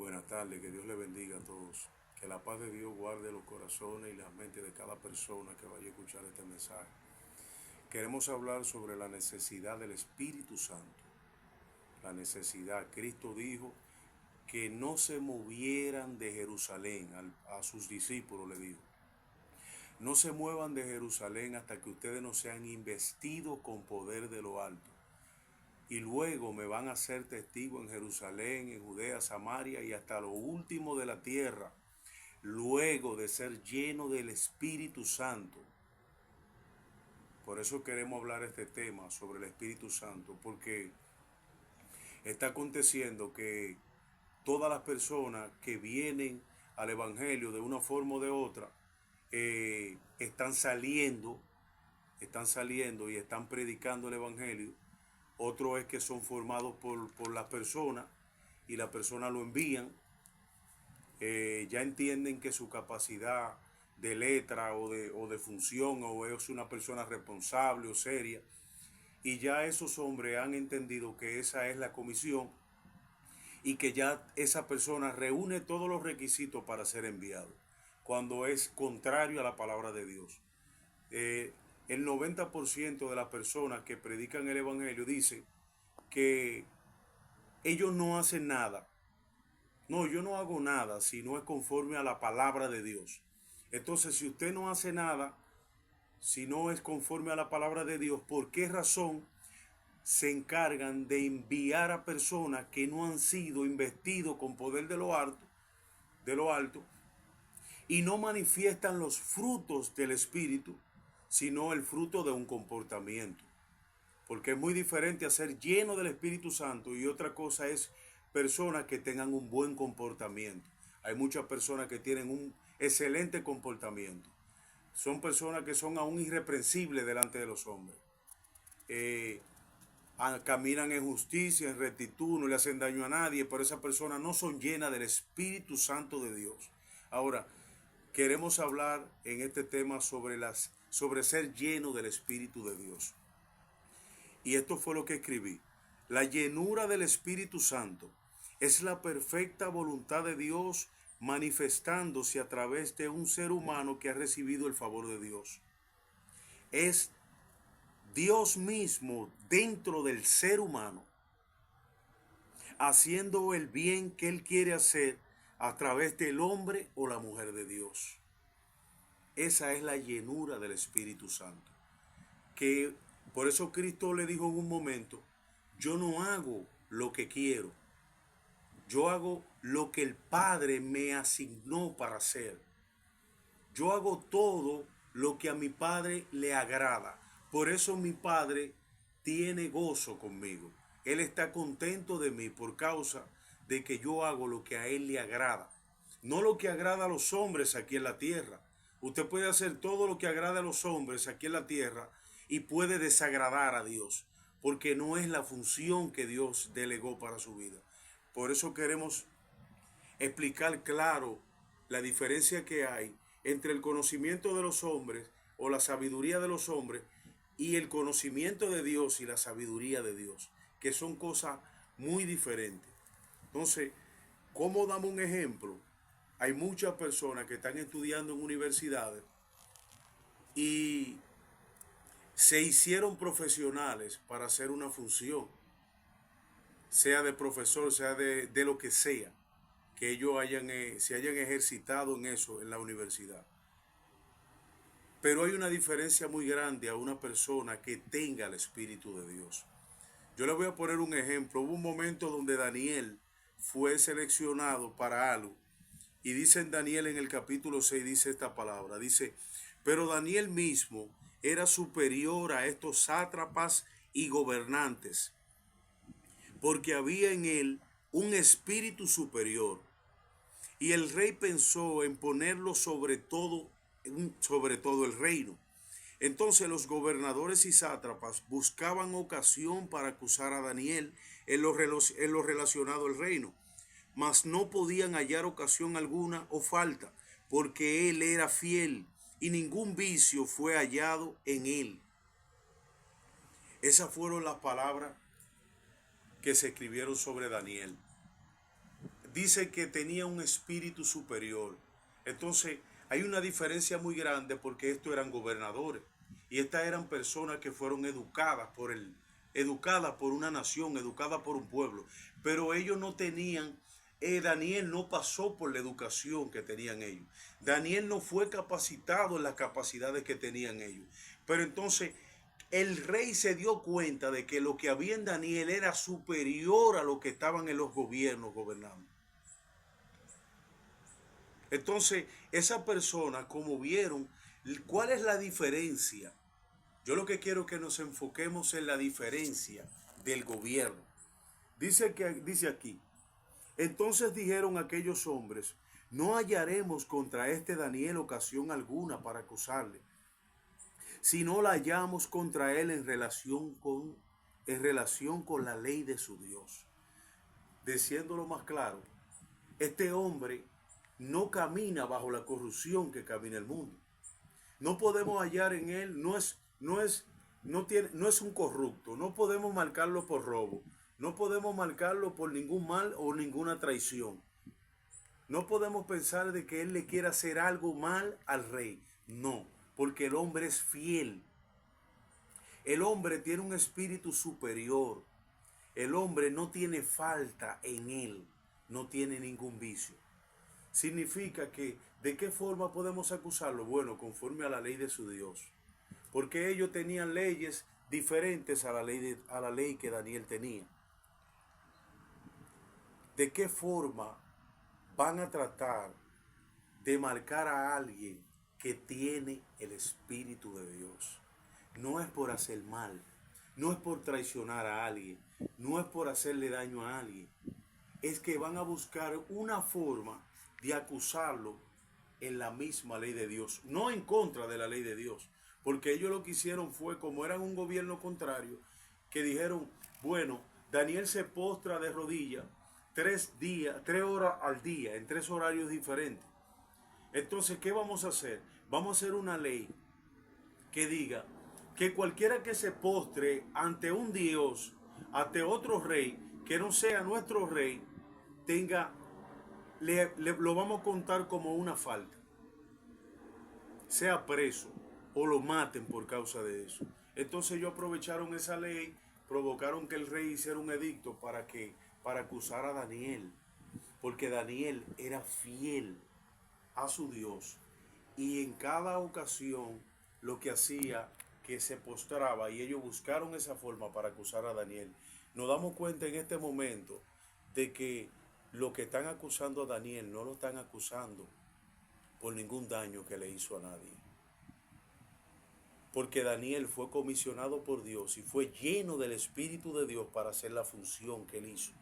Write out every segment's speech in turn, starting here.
Buenas tardes, que Dios le bendiga a todos. Que la paz de Dios guarde los corazones y las mentes de cada persona que vaya a escuchar este mensaje. Queremos hablar sobre la necesidad del Espíritu Santo. La necesidad. Cristo dijo que no se movieran de Jerusalén. A sus discípulos le dijo: no se muevan de Jerusalén hasta que ustedes no sean investidos con poder de lo alto. Y luego me van a ser testigos en Jerusalén, en Judea, Samaria y hasta lo último de la tierra, luego de ser lleno del Espíritu Santo. Por eso queremos hablar este tema sobre el Espíritu Santo, porque está aconteciendo que todas las personas que vienen al Evangelio de una forma o de otra, están saliendo y están predicando el Evangelio. Otro es que son formados por las personas y las personas lo envían. Ya entienden que su capacidad de letra o de función o es una persona responsable o seria. Y ya esos hombres han entendido que esa es la comisión y que ya esa persona reúne todos los requisitos para ser enviado, cuando es contrario a la palabra de Dios. El 90% de las personas que predican el Evangelio dice que ellos no hacen nada. No, yo no hago nada si no es conforme a la palabra de Dios. Entonces, si usted no hace nada, si no es conforme a la palabra de Dios, ¿por qué razón se encargan de enviar a personas que no han sido investidos con poder de lo alto, y no manifiestan los frutos del Espíritu, sino el fruto de un comportamiento? Porque es muy diferente a ser lleno del Espíritu Santo y otra cosa es personas que tengan un buen comportamiento. Hay muchas personas que tienen un excelente comportamiento. Son personas que son aún irreprensibles delante de los hombres. Caminan en justicia, en rectitud, no le hacen daño a nadie, pero esas personas no son llenas del Espíritu Santo de Dios. Ahora, queremos hablar en este tema sobre ser lleno del Espíritu de Dios. Y esto fue lo que escribí. La llenura del Espíritu Santo es la perfecta voluntad de Dios manifestándose a través de un ser humano que ha recibido el favor de Dios. Es Dios mismo dentro del ser humano, haciendo el bien que Él quiere hacer a través del hombre o la mujer de Dios. Esa es la llenura del Espíritu Santo. Que por eso Cristo le dijo en un momento: yo no hago lo que quiero, yo hago lo que el Padre me asignó para hacer. Yo hago todo lo que a mi Padre le agrada. Por eso mi Padre tiene gozo conmigo. Él está contento de mí por causa de que yo hago lo que a Él le agrada. No lo que agrada a los hombres aquí en la tierra. Usted puede hacer todo lo que agrada a los hombres aquí en la tierra y puede desagradar a Dios, porque no es la función que Dios delegó para su vida. Por eso queremos explicar claro la diferencia que hay entre el conocimiento de los hombres o la sabiduría de los hombres y el conocimiento de Dios y la sabiduría de Dios, que son cosas muy diferentes. Entonces, ¿cómo damos un ejemplo? Hay muchas personas que están estudiando en universidades y se hicieron profesionales para hacer una función, sea de profesor, sea de lo que sea, que ellos se hayan ejercitado en eso en la universidad. Pero hay una diferencia muy grande a una persona que tenga el Espíritu de Dios. Yo le voy a poner un ejemplo. Hubo un momento donde Daniel fue seleccionado para algo. Y dice en Daniel en el capítulo 6, dice esta palabra. Dice: pero Daniel mismo era superior a estos sátrapas y gobernantes, porque había en él un espíritu superior. Y el rey pensó en ponerlo sobre todo el reino. Entonces los gobernadores y sátrapas buscaban ocasión para acusar a Daniel en lo relacionado al reino, mas no podían hallar ocasión alguna o falta, porque él era fiel y ningún vicio fue hallado en él. Esas fueron las palabras que se escribieron sobre Daniel. dice que tenía un espíritu superior. Entonces, hay una diferencia muy grande porque estos eran gobernadores y estas eran personas que fueron educadas por una nación, educadas por un pueblo, pero ellos no tenían, Daniel no pasó por la educación que tenían ellos. Daniel no fue capacitado en las capacidades que tenían ellos. Pero entonces el rey se dio cuenta de que lo que había en Daniel era superior a lo que estaban en los gobiernos gobernando. Entonces, esas personas, como vieron, ¿cuál es la diferencia? Yo lo que quiero es que nos enfoquemos en la diferencia del gobierno. Dice aquí, entonces dijeron aquellos hombres, no hallaremos contra este Daniel ocasión alguna para acusarle, si no la hallamos contra él en relación con la ley de su Dios. Diciéndolo más claro, este hombre no camina bajo la corrupción que camina el mundo. No podemos hallar en él, no es un corrupto, no podemos marcarlo por robo, no podemos marcarlo por ningún mal o ninguna traición. No podemos pensar de que él le quiera hacer algo mal al rey. No, porque el hombre es fiel. El hombre tiene un espíritu superior. El hombre no tiene falta en él, no tiene ningún vicio. Significa que, ¿de qué forma podemos acusarlo? Bueno, conforme a la ley de su Dios. Porque ellos tenían leyes diferentes a la ley que Daniel tenía. ¿De qué forma van a tratar de marcar a alguien que tiene el Espíritu de Dios? No es por hacer mal, no es por traicionar a alguien, no es por hacerle daño a alguien. Es que van a buscar una forma de acusarlo en la misma ley de Dios, no en contra de la ley de Dios, porque ellos lo que hicieron fue, como eran un gobierno contrario, que dijeron, bueno, Daniel se postra de rodillas 3 horas al día, en 3 horarios diferentes. Entonces, ¿qué vamos a hacer? Vamos a hacer una ley que diga que cualquiera que se postre ante un Dios, ante otro rey, que no sea nuestro rey, lo vamos a contar como una falta, sea preso o lo maten por causa de eso. Entonces ellos aprovecharon esa ley, provocaron que el rey hiciera un edicto para acusar a Daniel, porque Daniel era fiel a su Dios y en cada ocasión lo que hacía que se postraba, y ellos buscaron esa forma para acusar a Daniel. Nos damos cuenta en este momento de que lo que están acusando a Daniel no lo están acusando por ningún daño que le hizo a nadie. Porque Daniel fue comisionado por Dios y fue lleno del Espíritu de Dios para hacer la función que él hizo.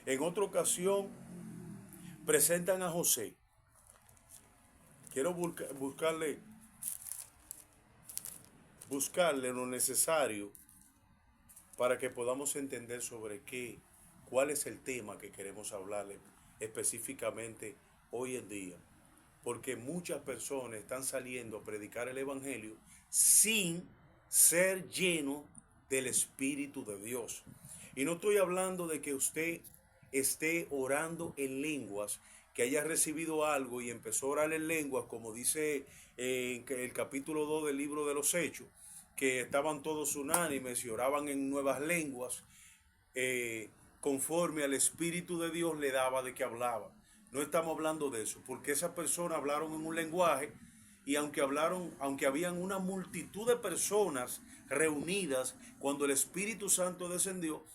En otra ocasión presentan a José. Quiero buscarle lo necesario para que podamos entender sobre cuál es el tema que queremos hablarle específicamente hoy en día. Porque muchas personas están saliendo a predicar el Evangelio sin ser llenos del Espíritu de Dios. Y no estoy hablando de que usted esté orando en lenguas, que haya recibido algo y empezó a orar en lenguas, como dice en el capítulo 2 del libro de los Hechos, que estaban todos unánimes y oraban en nuevas lenguas, conforme al Espíritu de Dios le daba de que hablaba. No estamos hablando de eso, porque esas personas hablaron en un lenguaje y aunque habían una multitud de personas reunidas cuando el Espíritu Santo descendió,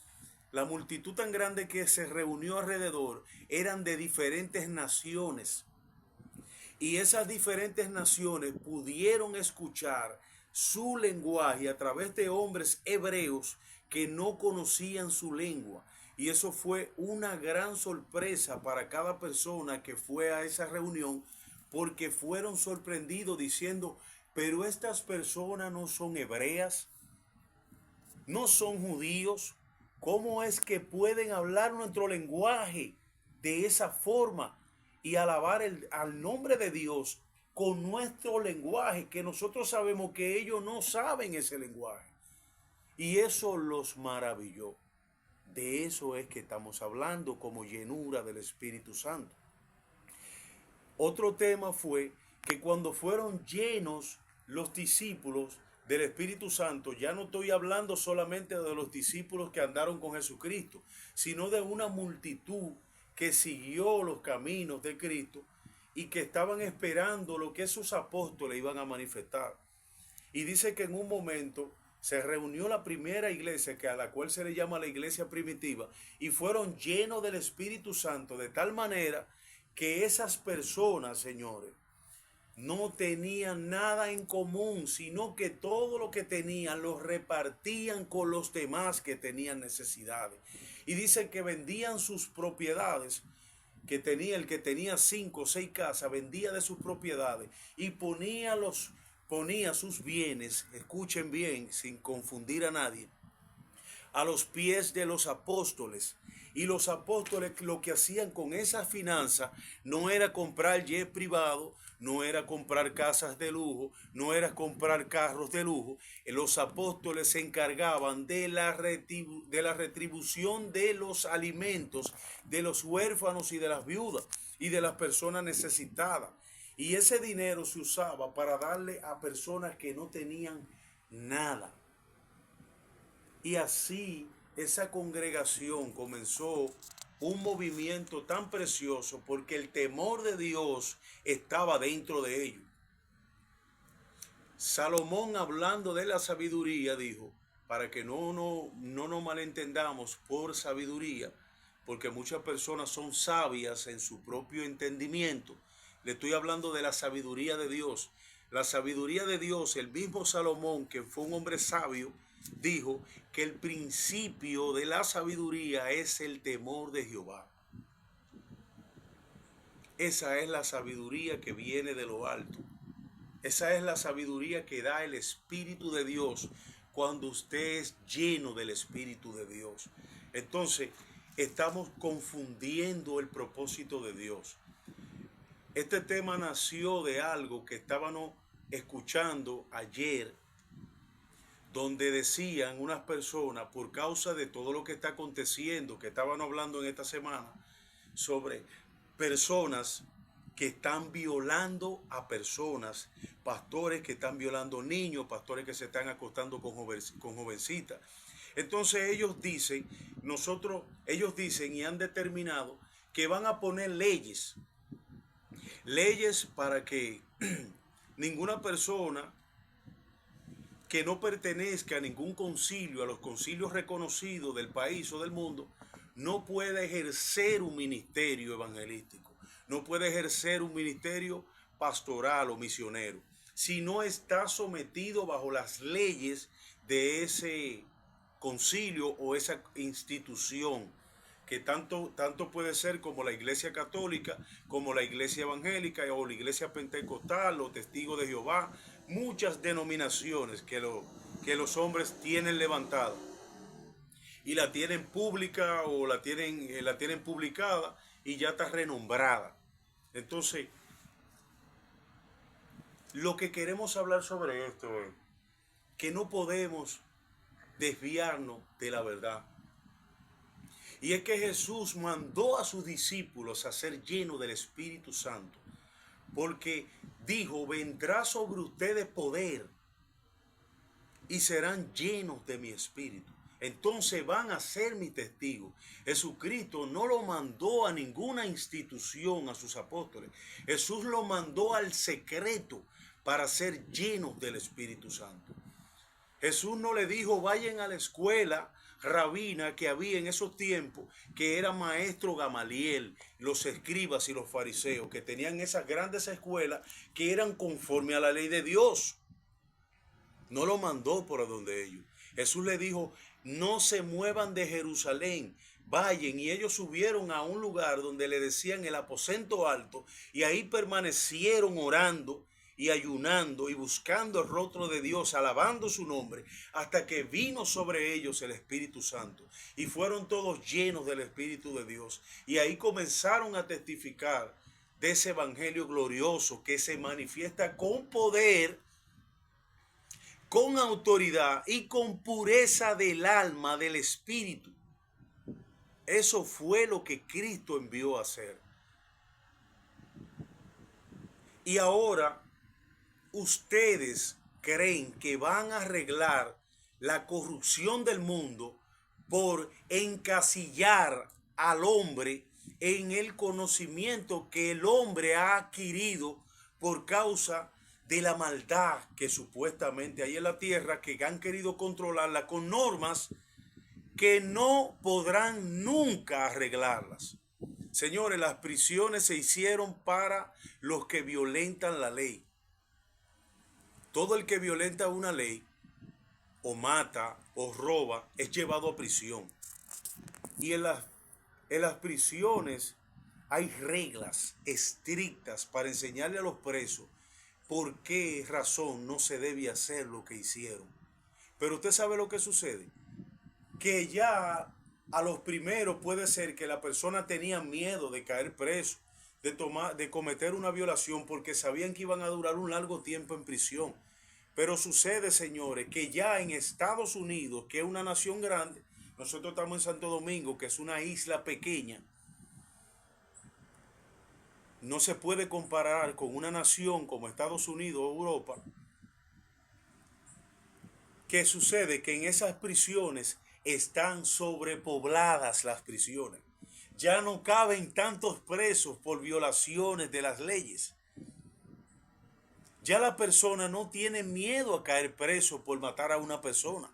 la multitud tan grande que se reunió alrededor eran de diferentes naciones. Y esas diferentes naciones pudieron escuchar su lenguaje a través de hombres hebreos que no conocían su lengua. Y eso fue una gran sorpresa para cada persona que fue a esa reunión, porque fueron sorprendidos diciendo, pero estas personas no son hebreas, no son judíos. ¿Cómo es que pueden hablar nuestro lenguaje de esa forma y alabar al nombre de Dios con nuestro lenguaje, que nosotros sabemos que ellos no saben ese lenguaje? Y eso los maravilló. De eso es que estamos hablando como llenura del Espíritu Santo. Otro tema fue que cuando fueron llenos los discípulos del Espíritu Santo, ya no estoy hablando solamente de los discípulos que andaron con Jesucristo, sino de una multitud que siguió los caminos de Cristo y que estaban esperando lo que esos apóstoles iban a manifestar. Y dice que en un momento se reunió la primera iglesia, que a la cual se le llama la iglesia primitiva, y fueron llenos del Espíritu Santo de tal manera que esas personas, señores, no tenían nada en común, sino que todo lo que tenían lo repartían con los demás que tenían necesidades. Y dice que vendían sus propiedades, que tenía el que tenía 5 o 6 casas, vendía de sus propiedades y ponía sus bienes, escuchen bien, sin confundir a nadie, a los pies de los apóstoles. Y los apóstoles lo que hacían con esa finanza no era comprar jet privado, no era comprar casas de lujo, no era comprar carros de lujo. Los apóstoles se encargaban de la retribución de los alimentos, de los huérfanos y de las viudas y de las personas necesitadas. Y ese dinero se usaba para darle a personas que no tenían nada. Y así esa congregación comenzó un movimiento tan precioso porque el temor de Dios estaba dentro de ellos. Salomón, hablando de la sabiduría, dijo, para que no nos malentendamos por sabiduría, porque muchas personas son sabias en su propio entendimiento. Le estoy hablando de la sabiduría de Dios. La sabiduría de Dios, el mismo Salomón, que fue un hombre sabio, dijo que el principio de la sabiduría es el temor de Jehová. Esa es la sabiduría que viene de lo alto. Esa es la sabiduría que da el Espíritu de Dios cuando usted es lleno del Espíritu de Dios. Entonces, estamos confundiendo el propósito de Dios. Este tema nació de algo que estábamos escuchando ayer, donde decían unas personas, por causa de todo lo que está aconteciendo, que estaban hablando en esta semana, sobre personas que están violando a personas, pastores que están violando niños, pastores que se están acostando con jovencitas. Entonces ellos dicen y han determinado que van a poner leyes para que ninguna persona que no pertenezca a ningún concilio, a los concilios reconocidos del país o del mundo, no puede ejercer un ministerio evangelístico, no puede ejercer un ministerio pastoral o misionero, si no está sometido bajo las leyes de ese concilio o esa institución, que tanto puede ser como la iglesia católica, como la iglesia evangélica o la iglesia pentecostal o testigos de Jehová, muchas denominaciones que los hombres tienen levantadas y la tienen pública o la tienen publicada y ya está renombrada. Entonces, lo que queremos hablar sobre esto es que no podemos desviarnos de la verdad. Y es que Jesús mandó a sus discípulos a ser llenos del Espíritu Santo, porque dijo, vendrá sobre ustedes poder y serán llenos de mi Espíritu. Entonces van a ser mi testigos. Jesucristo no lo mandó a ninguna institución a sus apóstoles. Jesús lo mandó al secreto para ser llenos del Espíritu Santo. Jesús no le dijo, vayan a la escuela rabina que había en esos tiempos, que era maestro Gamaliel, los escribas y los fariseos, que tenían esas grandes escuelas que eran conforme a la ley de Dios. No lo mandó por donde ellos. Jesús le dijo, no se muevan de Jerusalén, vayan. Y ellos subieron a un lugar donde le decían el aposento alto, y ahí permanecieron orando y ayunando y buscando el rostro de Dios, alabando su nombre, hasta que vino sobre ellos el Espíritu Santo. Y fueron todos llenos del Espíritu de Dios. Y ahí comenzaron a testificar de ese evangelio glorioso que se manifiesta con poder, con autoridad y con pureza del alma, del espíritu. Eso fue lo que Cristo envió a hacer. Y ahora ustedes creen que van a arreglar la corrupción del mundo por encasillar al hombre en el conocimiento que el hombre ha adquirido por causa de la maldad que supuestamente hay en la tierra, que han querido controlarla con normas que no podrán nunca arreglarlas. Señores, las prisiones se hicieron para los que violentan la ley. Todo el que violenta una ley, o mata, o roba, es llevado a prisión. Y en las prisiones hay reglas estrictas para enseñarle a los presos por qué razón no se debe hacer lo que hicieron. Pero usted sabe lo que sucede, que ya a los primeros puede ser que la persona tenía miedo de caer preso, de cometer una violación, porque sabían que iban a durar un largo tiempo en prisión. Pero sucede, señores, que ya en Estados Unidos, que es una nación grande, nosotros estamos en Santo Domingo, que es una isla pequeña, no se puede comparar con una nación como Estados Unidos o Europa. ¿Qué sucede? Que en esas prisiones están sobrepobladas las prisiones. Ya no caben tantos presos por violaciones de las leyes. Ya la persona no tiene miedo a caer preso por matar a una persona.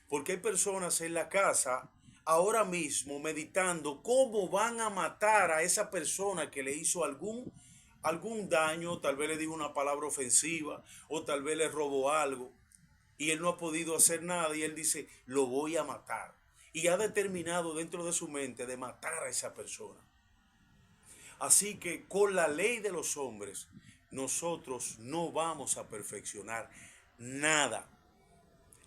Porque hay personas en la casa ahora mismo meditando cómo van a matar a esa persona que le hizo algún daño, tal vez le dijo una palabra ofensiva o tal vez le robó algo. Y él no ha podido hacer nada y él dice, lo voy a matar. Y ha determinado dentro de su mente de matar a esa persona. Así que con la ley de los hombres, nosotros no vamos a perfeccionar nada.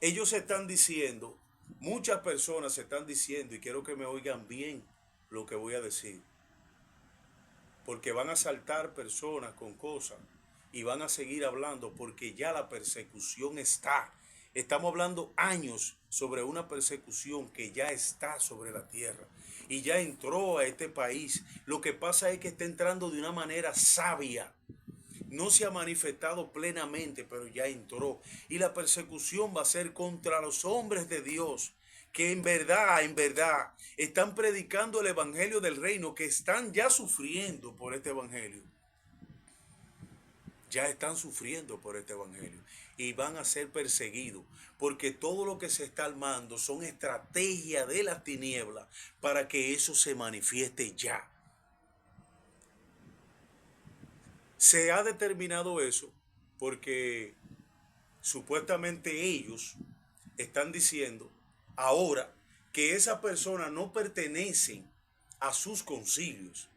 Ellos están diciendo, muchas personas están diciendo, y quiero que me oigan bien lo que voy a decir, porque van a saltar personas con cosas y van a seguir hablando porque ya la persecución está. Estamos hablando años sobre una persecución que ya está sobre la tierra y ya entró a este país. Lo que pasa es que está entrando de una manera sabia. No se ha manifestado plenamente, pero ya entró. Y la persecución va a ser contra los hombres de Dios que en verdad, están predicando el evangelio del reino, que están ya sufriendo por este evangelio. Ya están sufriendo por este evangelio y van a ser perseguidos, porque todo lo que se está armando son estrategias de las tinieblas para que eso se manifieste ya. Se ha determinado eso porque supuestamente ellos están diciendo ahora que esas personas no pertenecen a sus concilios.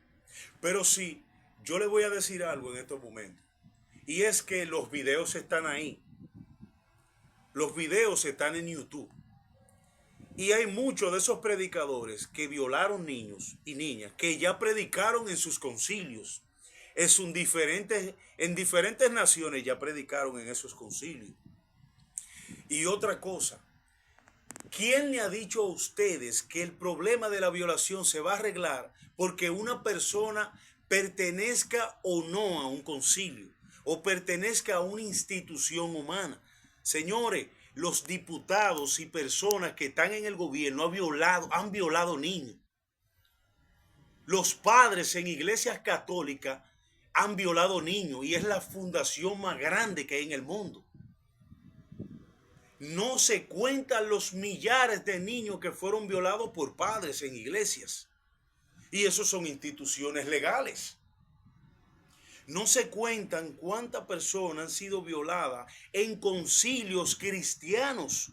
Pero sí, yo le voy a decir algo en estos momentos. Y es que los videos están ahí. Los videos están en YouTube. Y hay muchos de esos predicadores que violaron niños y niñas, que ya predicaron en sus concilios. En diferentes naciones ya predicaron en esos concilios. Y otra cosa, ¿quién le ha dicho a ustedes que el problema de la violación se va a arreglar porque una persona pertenezca o no a un concilio o pertenezca a una institución humana? Señores, los diputados y personas que están en el gobierno han violado niños. Los padres en iglesias católicas han violado niños y es la fundación más grande que hay en el mundo. No se cuentan los millares de niños que fueron violados por padres en iglesias. Y esos son instituciones legales. No se cuentan cuántas personas han sido violadas en concilios cristianos.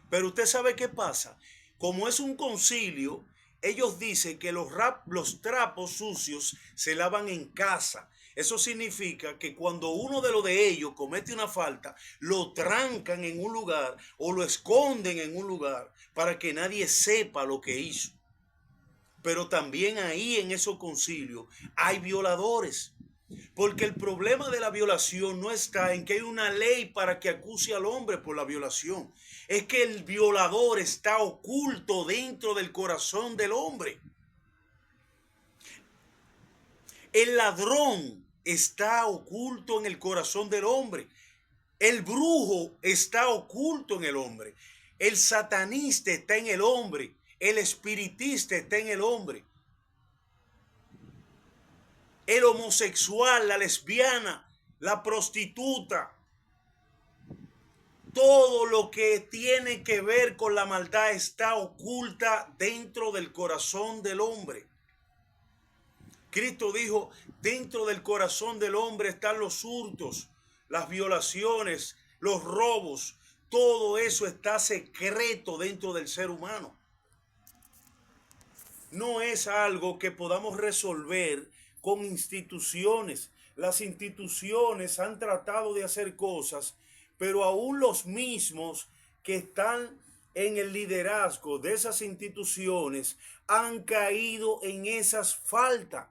Pero usted sabe qué pasa. Como es un concilio, ellos dicen que los trapos sucios se lavan en casa. Eso significa que cuando uno de los de ellos comete una falta, lo trancan en un lugar o lo esconden en un lugar para que nadie sepa lo que hizo. Pero también ahí en esos concilios hay violadores. Porque el problema de la violación no está en que hay una ley para que acuse al hombre por la violación. Es que el violador está oculto dentro del corazón del hombre. El ladrón está oculto en el corazón del hombre. El brujo está oculto en el hombre. El satanista está en el hombre. El espiritista está en el hombre. El homosexual, la lesbiana, la prostituta, todo lo que tiene que ver con la maldad está oculta dentro del corazón del hombre. Cristo dijo, dentro del corazón del hombre están los hurtos, las violaciones, los robos. Todo eso está secreto dentro del ser humano. No es algo que podamos resolver con instituciones. Las instituciones han tratado de hacer cosas, pero aún los mismos que están en el liderazgo de esas instituciones han caído en esas faltas.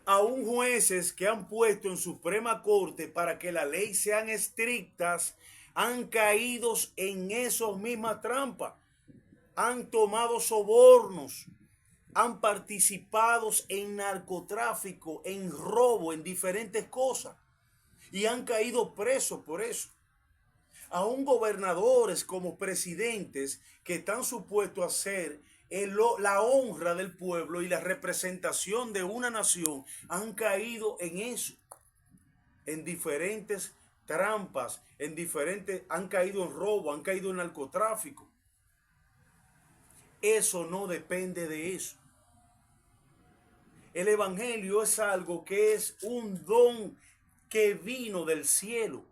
Aún jueces que han puesto en Suprema Corte para que la ley sean estrictas han caído en esas mismas trampas. Han tomado sobornos, han participado en narcotráfico, en robo, en diferentes cosas y han caído presos por eso. Aún gobernadores como presidentes que están supuestos a ser la honra del pueblo y la representación de una nación han caído en eso, en diferentes trampas, han caído en robo, han caído en narcotráfico. Eso no depende de eso. El evangelio es algo que es un don que vino del cielo.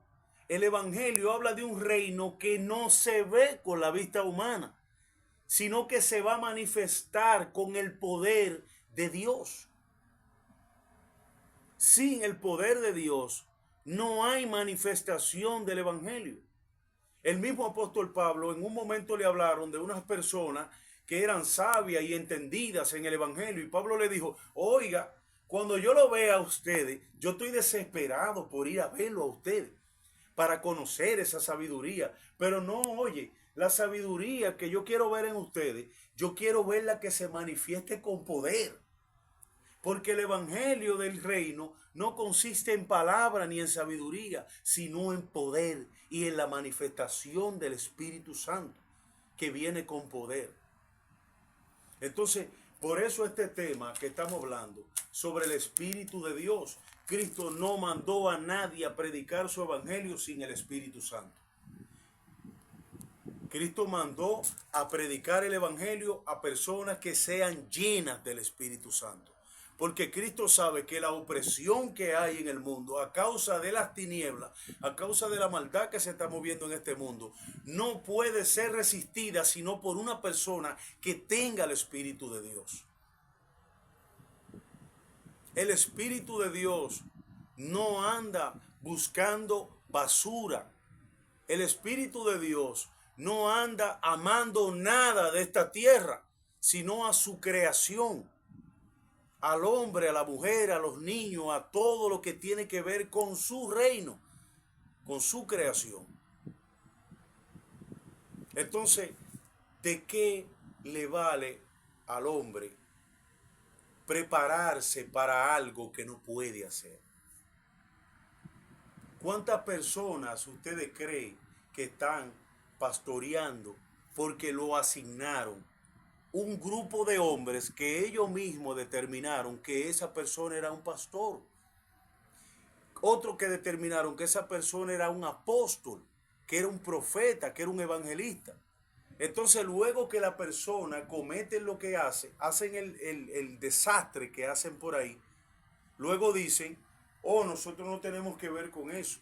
El evangelio habla de un reino que no se ve con la vista humana, sino que se va a manifestar con el poder de Dios. Sin el poder de Dios no hay manifestación del evangelio. El mismo apóstol Pablo en un momento le hablaron de unas personas que eran sabias y entendidas en el evangelio, y Pablo le dijo, oiga, cuando yo lo vea a ustedes, yo estoy desesperado por ir a verlo a ustedes, para conocer esa sabiduría, pero no, oye, la sabiduría que yo quiero ver en ustedes, yo quiero verla que se manifieste con poder, porque el evangelio del reino no consiste en palabra ni en sabiduría, sino en poder y en la manifestación del Espíritu Santo, que viene con poder. Entonces, por eso este tema que estamos hablando sobre el Espíritu de Dios, Cristo no mandó a nadie a predicar su evangelio sin el Espíritu Santo. Cristo mandó a predicar el evangelio a personas que sean llenas del Espíritu Santo. Porque Cristo sabe que la opresión que hay en el mundo a causa de las tinieblas, a causa de la maldad que se está moviendo en este mundo, no puede ser resistida sino por una persona que tenga el Espíritu de Dios. El Espíritu de Dios no anda buscando basura. El Espíritu de Dios no anda amando nada de esta tierra, sino a su creación. Al hombre, a la mujer, a los niños, a todo lo que tiene que ver con su reino, con su creación. Entonces, ¿de qué le vale al hombre prepararse para algo que no puede hacer? ¿Cuántas personas ustedes creen que están pastoreando porque lo asignaron? Un grupo de hombres que ellos mismos determinaron que esa persona era un pastor. Otros que determinaron que esa persona era un apóstol, que era un profeta, que era un evangelista. Entonces luego que la persona comete lo que hace, hacen el desastre que hacen por ahí, luego dicen, oh, nosotros no tenemos que ver con eso.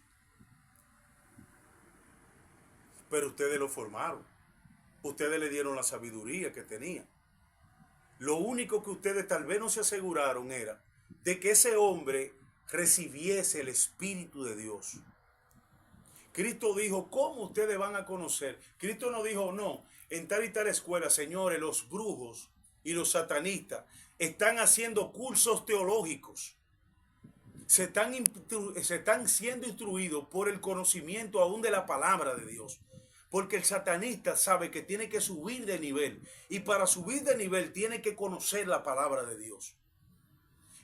Pero ustedes lo formaron. Ustedes le dieron la sabiduría que tenía. Lo único que ustedes tal vez no se aseguraron era de que ese hombre recibiese el Espíritu de Dios. Cristo dijo, ¿cómo ustedes van a conocer? Cristo no dijo, no, en tal y tal escuela, señores, los brujos y los satanistas están haciendo cursos teológicos. Se están siendo instruidos por el conocimiento aún de la palabra de Dios. Porque el satanista sabe que tiene que subir de nivel. Y para subir de nivel tiene que conocer la palabra de Dios.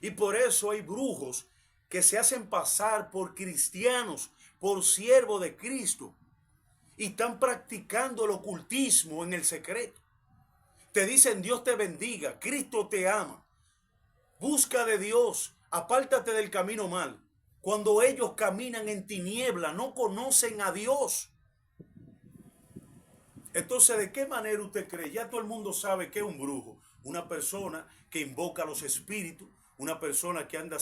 Y por eso hay brujos que se hacen pasar por cristianos, por siervos de Cristo. Y están practicando el ocultismo en el secreto. Te dicen Dios te bendiga, Cristo te ama. Busca de Dios, apártate del camino mal. Cuando ellos caminan en tiniebla, no conocen a Dios. Entonces, ¿de qué manera usted cree? Ya todo el mundo sabe que es un brujo. Una persona que invoca a los espíritus, una persona que anda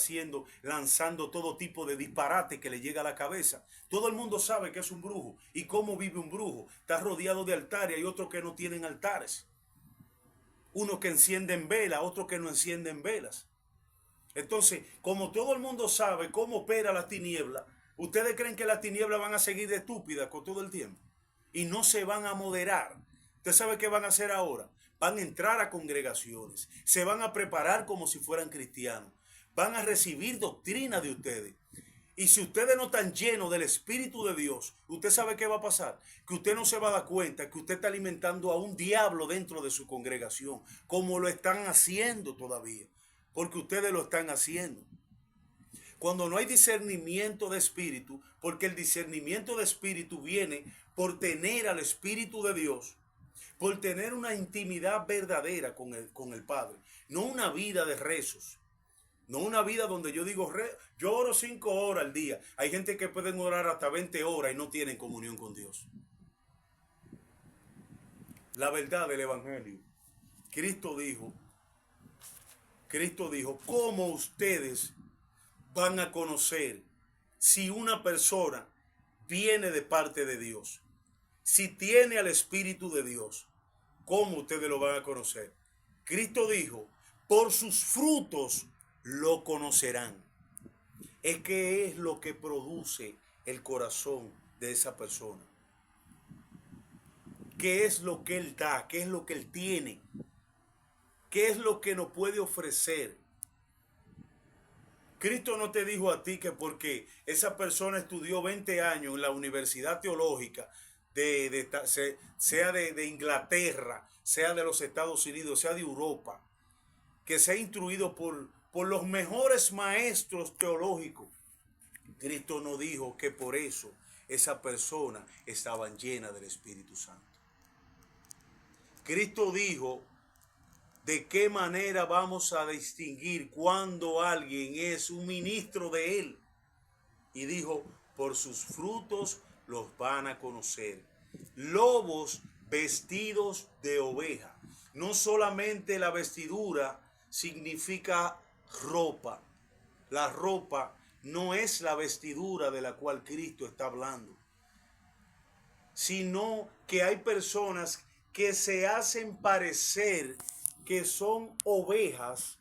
lanzando todo tipo de disparate que le llega a la cabeza. Todo el mundo sabe que es un brujo. ¿Y cómo vive un brujo? Está rodeado de altares, hay otros que no tienen altares. Unos que encienden velas, otros que no encienden velas. Entonces, como todo el mundo sabe cómo opera la tiniebla, ¿ustedes creen que las tinieblas van a seguir de estúpidas con todo el tiempo? Y no se van a moderar. ¿Usted sabe qué van a hacer ahora? Van a entrar a congregaciones, se van a preparar como si fueran cristianos, van a recibir doctrina de ustedes. Y si ustedes no están llenos del Espíritu de Dios, ¿usted sabe qué va a pasar? Que usted no se va a dar cuenta que usted está alimentando a un diablo dentro de su congregación, como lo están haciendo todavía, porque ustedes lo están haciendo. Cuando no hay discernimiento de espíritu, porque el discernimiento de espíritu viene por tener al Espíritu de Dios, por tener una intimidad verdadera con el Padre, no una vida de rezos, no una vida donde yo digo, yo oro 5 horas al día. Hay gente que pueden orar hasta 20 horas y no tienen comunión con Dios. La verdad del Evangelio. Cristo dijo, ¿cómo ustedes van a conocer si una persona viene de parte de Dios? Si tiene al Espíritu de Dios, ¿cómo ustedes lo van a conocer? Cristo dijo, por sus frutos lo conocerán. Es que es lo que produce el corazón de esa persona. ¿Qué es lo que él da? ¿Qué es lo que él tiene? ¿Qué es lo que nos puede ofrecer? Cristo no te dijo a ti que porque esa persona estudió 20 años en la universidad teológica, sea de Inglaterra, sea de los Estados Unidos, sea de Europa, que sea instruido por los mejores maestros teológicos. Cristo no dijo que por eso esa persona estaba llena del Espíritu Santo. Cristo dijo de qué manera vamos a distinguir cuando alguien es un ministro de Él. Y dijo, por sus frutos los van a conocer. Lobos vestidos de oveja. No solamente la vestidura significa ropa. La ropa no es la vestidura de la cual Cristo está hablando, sino que hay personas que se hacen parecer que son ovejas,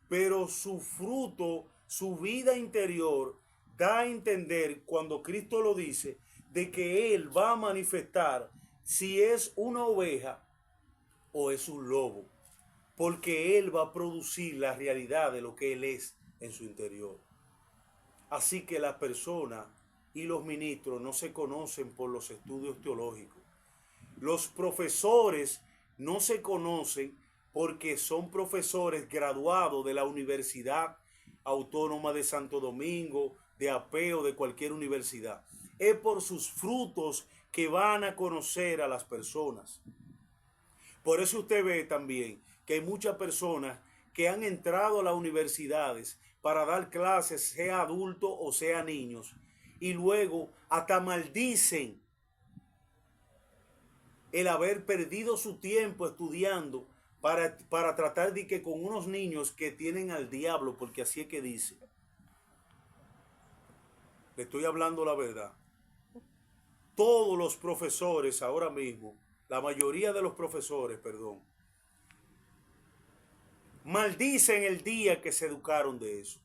pero su fruto, su vida interior, da a entender, cuando Cristo lo dice, de que Él va a manifestar si es una oveja o es un lobo, porque Él va a producir la realidad de lo que Él es en su interior. Así que las personas y los ministros no se conocen por los estudios teológicos. Los profesores no se conocen porque son profesores graduados de la Universidad Autónoma de Santo Domingo, de AP o de cualquier universidad. Es por sus frutos que van a conocer a las personas. Por eso usted ve también que hay muchas personas que han entrado a las universidades para dar clases, sea adultos o sea niños, y luego hasta maldicen el haber perdido su tiempo estudiando para tratar de que con unos niños que tienen al diablo, porque así es que dice. Le estoy hablando la verdad. Todos los profesores ahora mismo, la mayoría de los profesores, maldicen el día que se educaron de eso.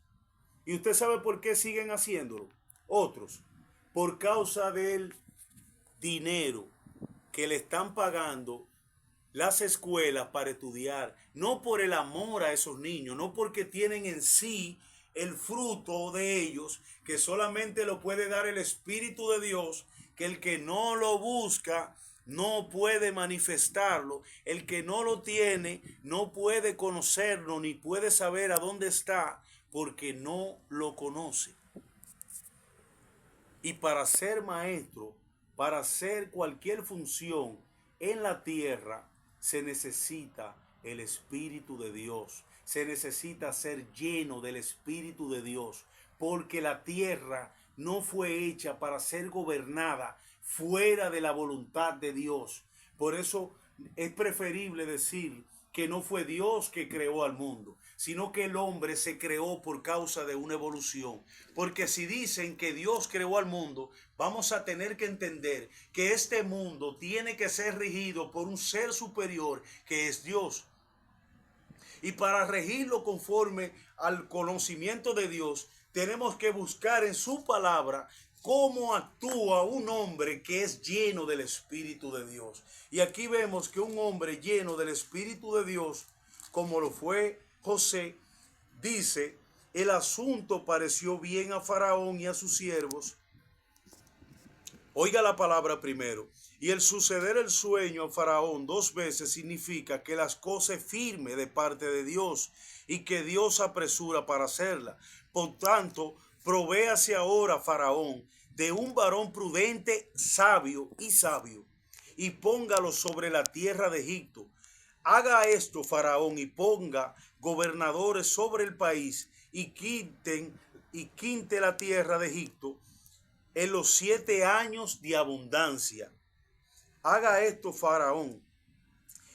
¿Y usted sabe por qué siguen haciéndolo? Otros, por causa del dinero que le están pagando las escuelas para estudiar, no por el amor a esos niños, no porque tienen en sí el fruto de ellos, que solamente lo puede dar el Espíritu de Dios, que el que no lo busca no puede manifestarlo, el que no lo tiene no puede conocerlo ni puede saber a dónde está porque no lo conoce. Y para ser maestro, para hacer cualquier función en la tierra, se necesita el Espíritu de Dios. Se necesita ser lleno del Espíritu de Dios, porque la tierra no fue hecha para ser gobernada fuera de la voluntad de Dios. Por eso es preferible decir que no fue Dios que creó al mundo, sino que el hombre se creó por causa de una evolución. Porque si dicen que Dios creó al mundo, vamos a tener que entender que este mundo tiene que ser regido por un ser superior que es Dios. Y para regirlo conforme al conocimiento de Dios, tenemos que buscar en su palabra cómo actúa un hombre que es lleno del Espíritu de Dios. Y aquí vemos que un hombre lleno del Espíritu de Dios, como lo fue José, dice: el asunto pareció bien a Faraón y a sus siervos. Oiga la palabra primero. Y el suceder el sueño a Faraón 2 veces significa que las cosas firmes de parte de Dios y que Dios apresura para hacerla. Por tanto, provéase ahora Faraón de un varón prudente, sabio, y póngalo sobre la tierra de Egipto. Haga esto Faraón y ponga gobernadores sobre el país y quinte la tierra de Egipto en los 7 años de abundancia. Haga esto Faraón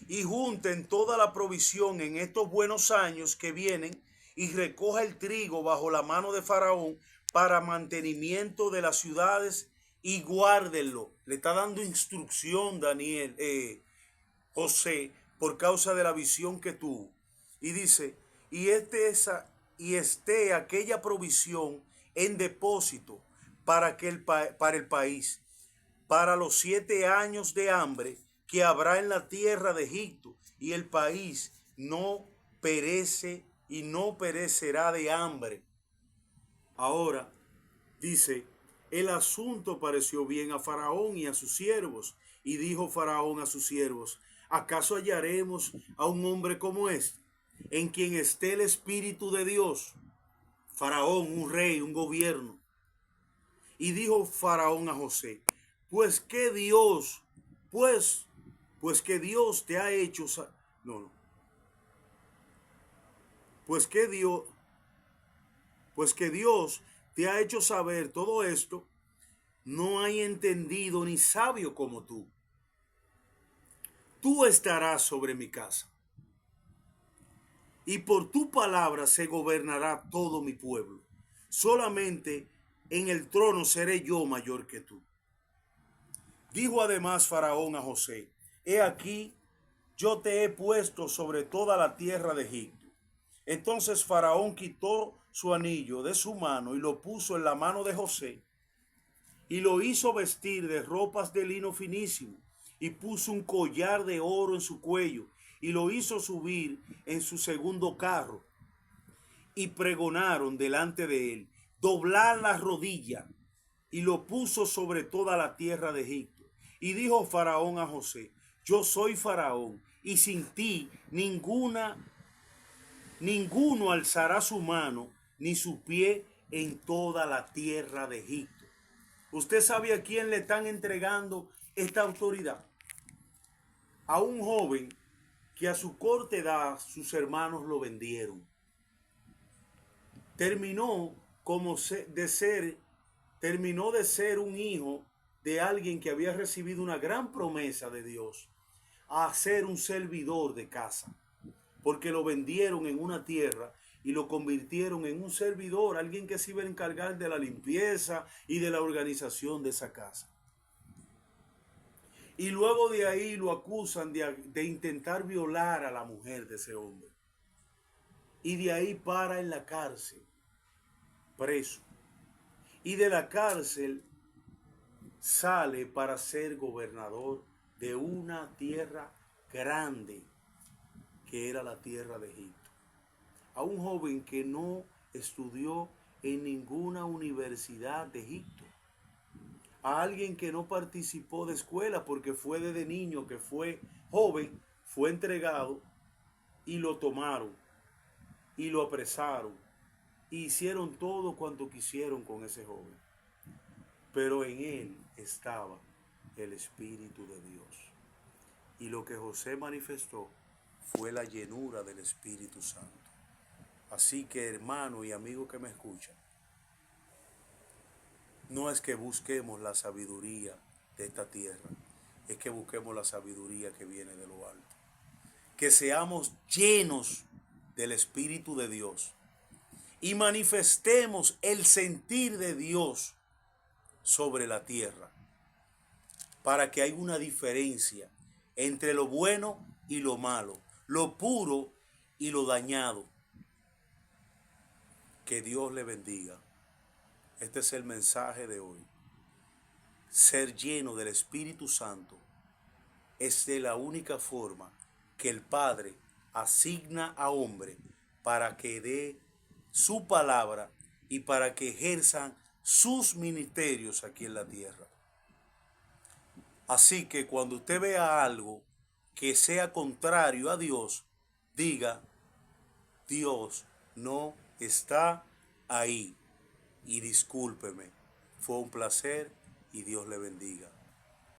y junten toda la provisión en estos buenos años que vienen y recoja el trigo bajo la mano de Faraón para mantenimiento de las ciudades y guárdenlo. Le está dando instrucción José, por causa de la visión que tuvo. Y dice: y esté aquella provisión en depósito para el país, para los 7 años de hambre que habrá en la tierra de Egipto, y el país no perece y no perecerá de hambre. Ahora dice: el asunto pareció bien a Faraón y a sus siervos, y dijo Faraón a sus siervos: ¿acaso hallaremos a un hombre como este, en quien esté el Espíritu de Dios? Faraón, un rey, un gobierno. Y dijo Faraón a José: pues que Dios, pues que Dios te ha hecho, no, no, pues que Dios, pues que Dios te ha hecho saber todo esto. No hay entendido ni sabio como tú. Tú estarás sobre mi casa, y por tu palabra se gobernará todo mi pueblo. Solamente en el trono seré yo mayor que tú. Dijo además Faraón a José: he aquí, yo te he puesto sobre toda la tierra de Egipto. Entonces Faraón quitó su anillo de su mano y lo puso en la mano de José, y lo hizo vestir de ropas de lino finísimo, y puso un collar de oro en su cuello, y lo hizo subir en su segundo carro, y pregonaron delante de él: doblar la rodilla, y lo puso sobre toda la tierra de Egipto. Y dijo Faraón a José: yo soy Faraón, y sin ti ninguno alzará su mano ni su pie en toda la tierra de Egipto. ¿Usted sabe a quién le están entregando esta autoridad? A un joven que a su corta edad sus hermanos lo vendieron. Terminó de ser un hijo de alguien que había recibido una gran promesa de Dios, a ser un servidor de casa, porque lo vendieron en una tierra y lo convirtieron en un servidor, alguien que se iba a encargar de la limpieza y de la organización de esa casa. Y luego de ahí lo acusan de intentar violar a la mujer de ese hombre. Y de ahí para en la cárcel, preso. Y de la cárcel sale para ser gobernador de una tierra grande que era la tierra de Egipto. A un joven que no estudió en ninguna universidad de Egipto. A alguien que no participó de escuela porque fue desde niño, que fue joven, fue entregado y lo tomaron y lo apresaron. Y hicieron todo cuanto quisieron con ese joven. Pero en él estaba el Espíritu de Dios. Y lo que José manifestó fue la llenura del Espíritu Santo. Así que, hermano y amigo que me escuchan, no es que busquemos la sabiduría de esta tierra, es que busquemos la sabiduría que viene de lo alto. Que seamos llenos del Espíritu de Dios y manifestemos el sentir de Dios sobre la tierra, para que haya una diferencia entre lo bueno y lo malo, lo puro y lo dañado. Que Dios le bendiga. Este es el mensaje de hoy. Ser lleno del Espíritu Santo es de la única forma que el Padre asigna a hombre para que dé su palabra y para que ejerzan sus ministerios aquí en la tierra. Así que cuando usted vea algo que sea contrario a Dios, diga: Dios no está ahí. Y discúlpeme. Fue un placer y Dios le bendiga.